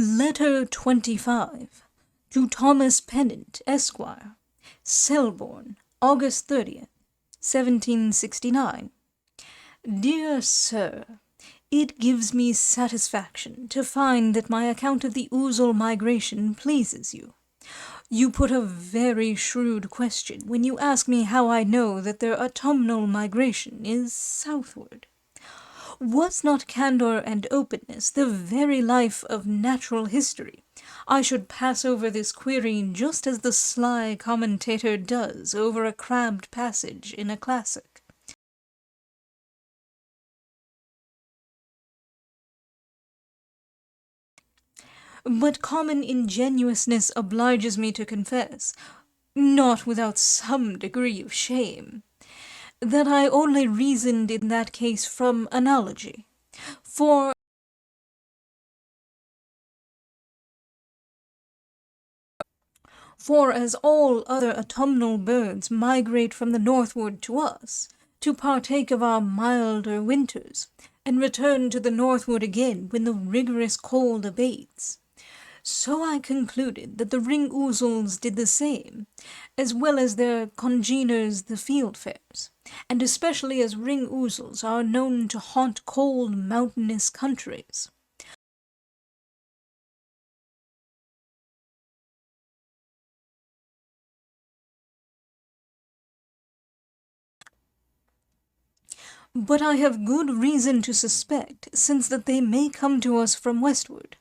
Letter 25 to Thomas Pennant, Esquire, Selborne, August 30th, 1769. Dear Sir, it gives me satisfaction to find that my account of the Ouzel migration pleases you. You put a very shrewd question when you ask me how I know that their autumnal migration is southward. Was not candour and openness the very life of natural history? I should pass over this query just as the sly commentator does over a crabbed passage in a classic. But common ingenuousness obliges me to confess, not without some degree of shame, that I only reasoned in that case from analogy. For as all other autumnal birds migrate from the northward to us, to partake of our milder winters, and return to the northward again when the rigorous cold abates, so I concluded that the ring-ouzels did the same, as well as their congeners the fieldfares, and especially as ring-ouzels are known to haunt cold mountainous countries. But I have good reason to suspect, since that they may come to us from westward,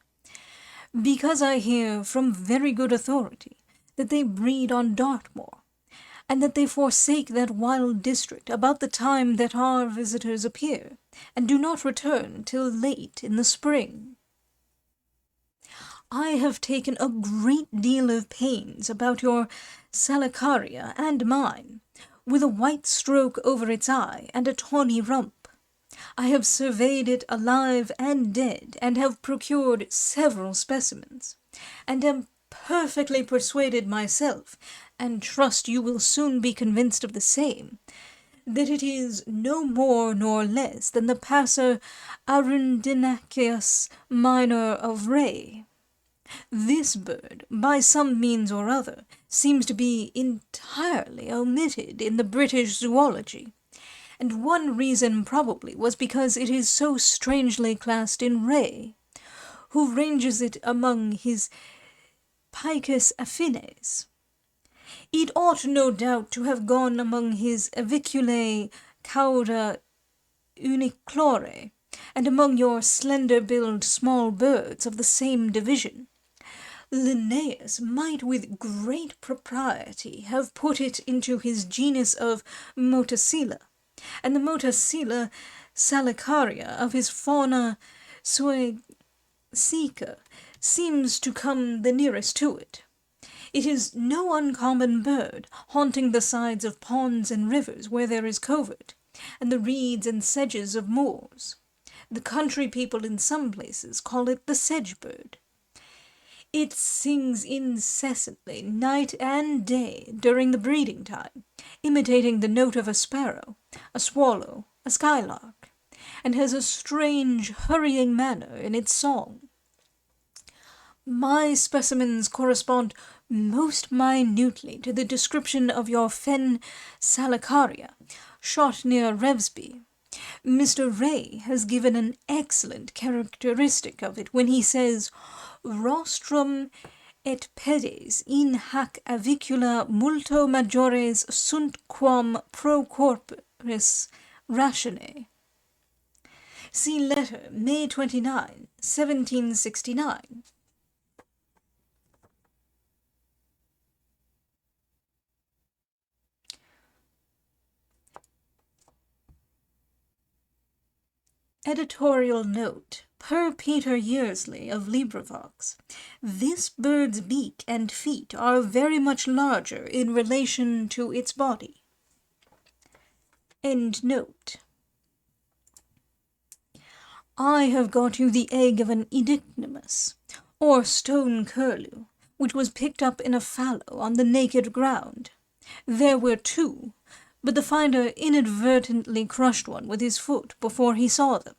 because I hear from very good authority that they breed on Dartmoor, and that they forsake that wild district about the time that our visitors appear, and do not return till late in the spring. I have taken a great deal of pains about your Salicaria and mine, with a white stroke over its eye and a tawny rump. I have surveyed it alive and dead, and have procured several specimens, and am perfectly persuaded myself, and trust you will soon be convinced of the same, that it is no more nor less than the passer Arundinaceus minor of Ray. This bird, by some means or other, seems to be entirely omitted in the British zoology, and one reason probably was because it is so strangely classed in Ray, who ranges it among his Picus affines. It ought no doubt to have gone among his Aviculae cauda uniclore, and among your slender-billed small birds of the same division. Linnaeus might with great propriety have put it into his genus of Motacilla, and the Motacilla salicaria of his Fauna Suecica seems to come the nearest to it. It is no uncommon bird, haunting the sides of ponds and rivers where there is covert, and the reeds and sedges of moors. The country people in some places call it the sedge-bird. It sings incessantly, night and day, during the breeding time, imitating the note of a sparrow, a swallow, a skylark, and has a strange, hurrying manner in its song. My specimens correspond most minutely to the description of your fen salicaria, shot near Revesby. Mr. Ray has given an excellent characteristic of it when he says, Rostrum et pedes in hac avicula multo majores sunt quam pro corporis ratione. See letter, May 29, 1769. Editorial note. Per Peter Yearsley of LibriVox, this bird's beak and feet are very much larger in relation to its body. End note. I have got you the egg of an Oedicnemus, or stone curlew, which was picked up in a fallow on the naked ground. There were two, but the finder inadvertently crushed one with his foot before he saw them.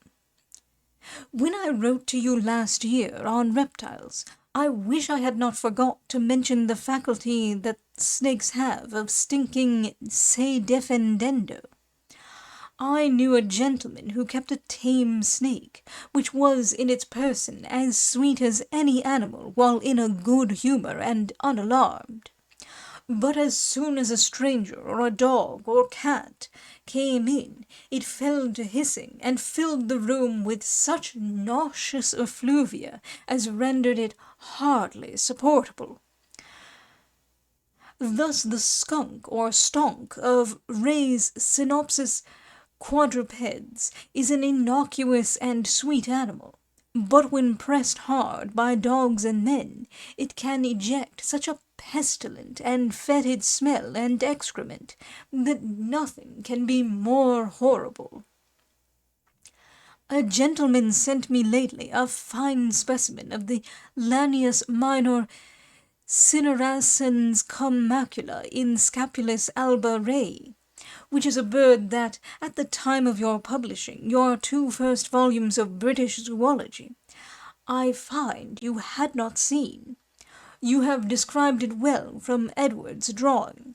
When I wrote to you last year on reptiles, I wish I had not forgot to mention the faculty that snakes have of stinking se defendendo. I knew a gentleman who kept a tame snake, which was in its person as sweet as any animal while in a good humour and unalarmed. But as soon as a stranger or a dog or cat came in, it fell to hissing and filled the room with such nauseous effluvia as rendered it hardly supportable. Thus the skunk or stonk of Ray's Synopsis quadrupeds is an innocuous and sweet animal, but when pressed hard by dogs and men, it can eject such a pestilent and fetid smell and excrement that nothing can be more horrible. A gentleman sent me lately a fine specimen of the Lanius minor cinerascens cum macula in Scapulis alba rei, which is a bird that, at the time of your publishing your 2 first volumes of British Zoology, I find you had not seen. You have described it well from Edward's drawing.